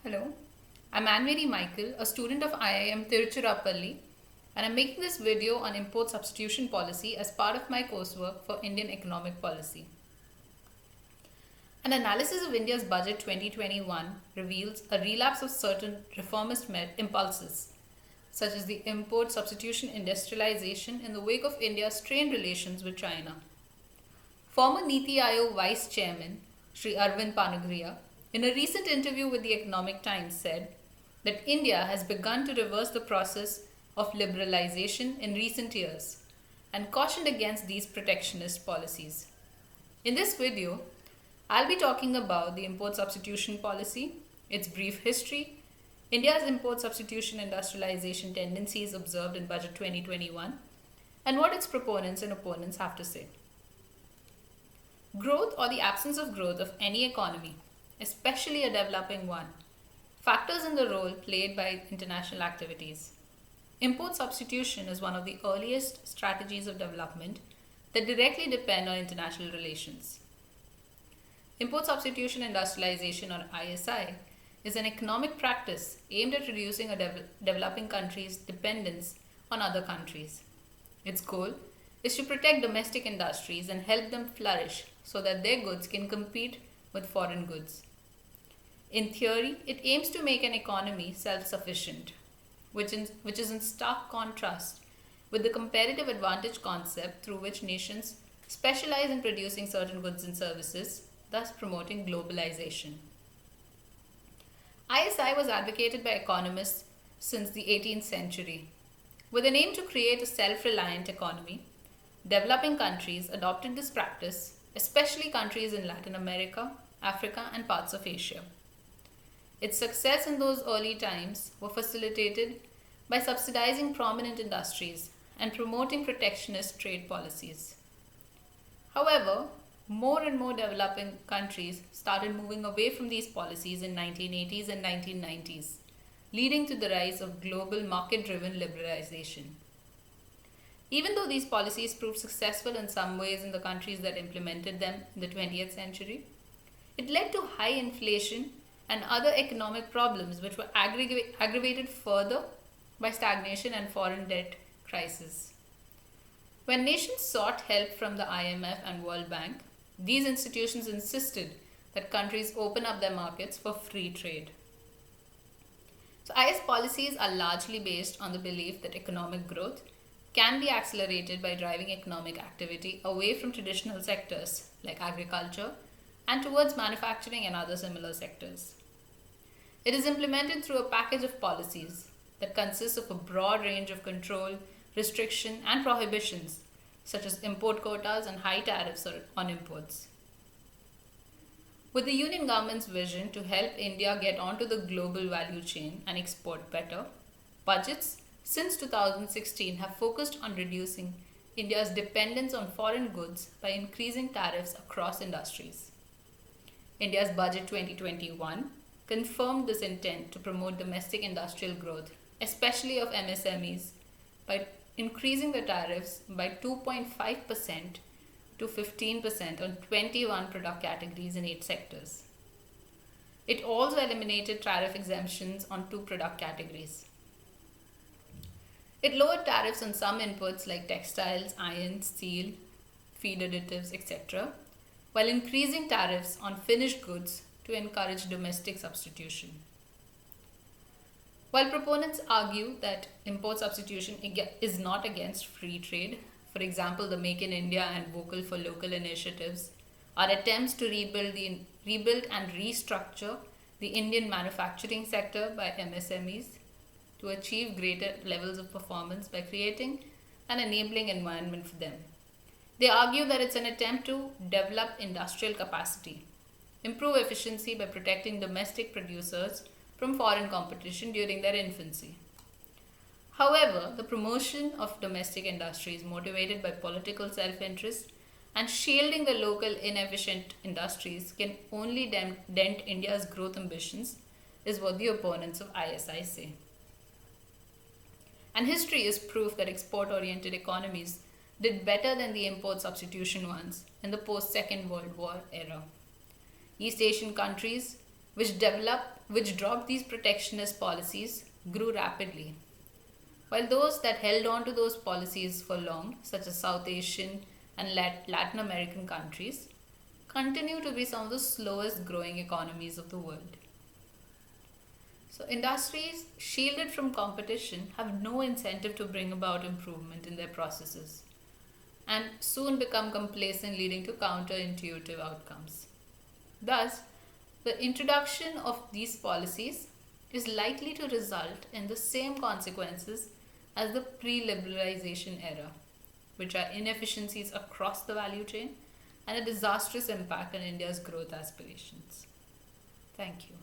Hello, I'm Anveri Michael, a student of IIM Tiruchirappalli, and I'm making this video on import substitution policy as part of my coursework for Indian economic policy. An analysis of India's budget 2021 reveals a relapse of certain reformist impulses, such as the import substitution industrialization in the wake of India's strained relations with China. Former Niti Aayog Vice Chairman Sri Arvind Panagriya, in a recent interview with the Economic Times, said that India has begun to reverse the process of liberalization in recent years and cautioned against these protectionist policies. In this video, I'll be talking about the import substitution policy, its brief history, India's import substitution industrialization tendencies observed in Budget 2021, and what its proponents and opponents have to say. Growth or the absence of growth of any economy, especially a developing one, factors in the role played by international activities. Import substitution is one of the earliest strategies of development that directly depend on international relations. Import substitution industrialization, or ISI, is an economic practice aimed at reducing a developing country's dependence on other countries. Its goal is to protect domestic industries and help them flourish so that their goods can compete with foreign goods. In theory, it aims to make an economy self-sufficient, which is in stark contrast with the comparative advantage concept through which nations specialize in producing certain goods and services, thus promoting globalization. ISI was advocated by economists since the 18th century. With an aim to create a self-reliant economy, developing countries adopted this practice, especially countries in Latin America, Africa, and parts of Asia. Its success in those early times were facilitated by subsidizing prominent industries and promoting protectionist trade policies. However, more and more developing countries started moving away from these policies in 1980s and 1990s, leading to the rise of global market-driven liberalization. Even though these policies proved successful in some ways in the countries that implemented them in the 20th century, it led to high inflation and other economic problems which were aggravated further by stagnation and foreign debt crisis. When nations sought help from the IMF and World Bank, these institutions insisted that countries open up their markets for free trade. So IS policies are largely based on the belief that economic growth can be accelerated by driving economic activity away from traditional sectors like agriculture and towards manufacturing and other similar sectors. It is implemented through a package of policies that consists of a broad range of control, restriction, and prohibitions, such as import quotas and high tariffs on imports. With the Union government's vision to help India get onto the global value chain and export better, budgets since 2016 have focused on reducing India's dependence on foreign goods by increasing tariffs across industries. India's Budget 2021 confirmed this intent to promote domestic industrial growth, especially of MSMEs, by increasing the tariffs by 2.5% to 15% on 21 product categories in 8 sectors. It also eliminated tariff exemptions on 2 product categories. It lowered tariffs on some inputs like textiles, iron, steel, feed additives, etc., while increasing tariffs on finished goods to encourage domestic substitution. While proponents argue that import substitution is not against free trade, for example, the Make in India and Vocal for Local initiatives are attempts to rebuild and restructure the Indian manufacturing sector by MSMEs to achieve greater levels of performance by creating an enabling environment for them. They argue that it's an attempt to develop industrial capacity, improve efficiency by protecting domestic producers from foreign competition during their infancy. However, the promotion of domestic industries motivated by political self-interest and shielding the local inefficient industries can only dent India's growth ambitions, is what the opponents of ISI say. And history is proof that export-oriented economies did better than the import substitution ones in the post-Second World War era. East Asian countries which dropped these protectionist policies, grew rapidly, while those that held on to those policies for long, such as South Asian and Latin American countries, continue to be some of the slowest growing economies of the world. So, industries shielded from competition have no incentive to bring about improvement in their processes and soon become complacent, leading to counterintuitive outcomes. Thus, the introduction of these policies is likely to result in the same consequences as the pre liberalization era, which are inefficiencies across the value chain and a disastrous impact on India's growth aspirations. Thank you.